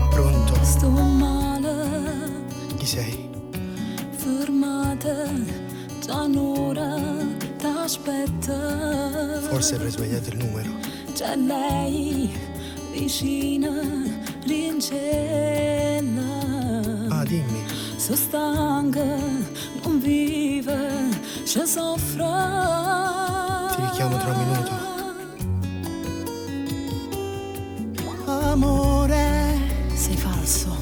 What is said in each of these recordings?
Pronto? Sto male, Chi sei? fermata, già un'ora che t'aspetta. Forse avrei sbagliato il numero. C'è lei vicina, rincella. Ah, dimmi. So stanca, non vive, ci soffre. Ti richiamo tra un minuto. Amore, Sei falso.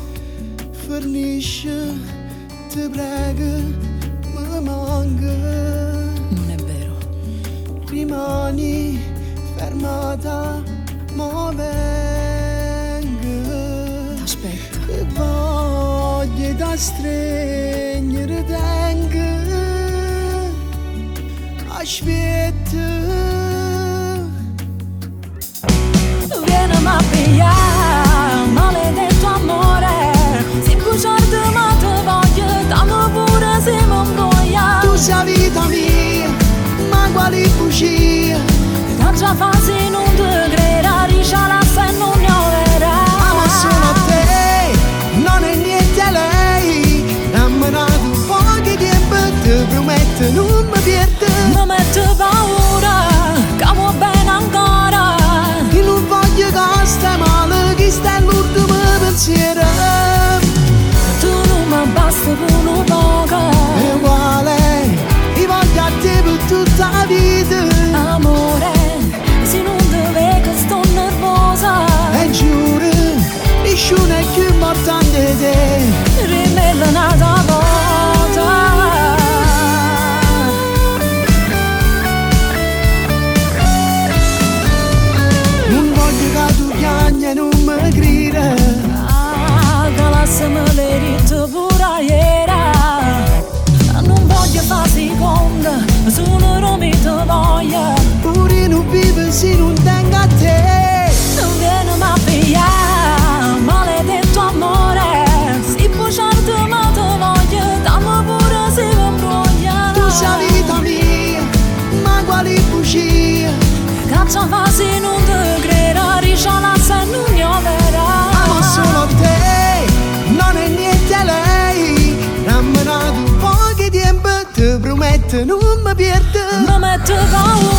fornisce, ti prego, mi manca. Non è vero. Rimani fermata, ma venga. T'aspetto. Che voglia da stringere tenga. Aspetta. Vieni a pigliare, maledetto amore. Se bruciarti ma te voglio, dammi pure se mi ingoia. Tu sei vita mia, ma quali bugie. Tanta fase non ti crederà, ricciala se non ne verrà. Ma sono a te, non è niente a lei. Dammi un po' di tempo, ti prometto non mi perdo. Mi mette paura, che vuoi bene ancora. Io non voglio che stai male, che stai l'ultimo pensiero. Tu non mi basta per un poco. È uguale, io voglio a te per tutta la vita. Amore, se non ti vedo sto nervosa. E giuro, nessuno è più importante di te. Rimella un'altra volta. Non voglio che tu piagni e non mi grida. Ah, che lasciami l'erito pure ieri. Non voglio fare seconda, solo non mi ti voglio. Pure non vivo se non tengo a te. Non vieni a pigliare, maledetto amore. Se bruciarti ma ti voglio, dammi pure se mi imbroglia. Tu sei vita mia, ma quali bugie. Caccia fase non ti crederà, ricciala se non ne verrà. Amo solo te, non è niente a lei. Dammi un po' di tempo, ti prometto non mi perdo. Mi mette paura.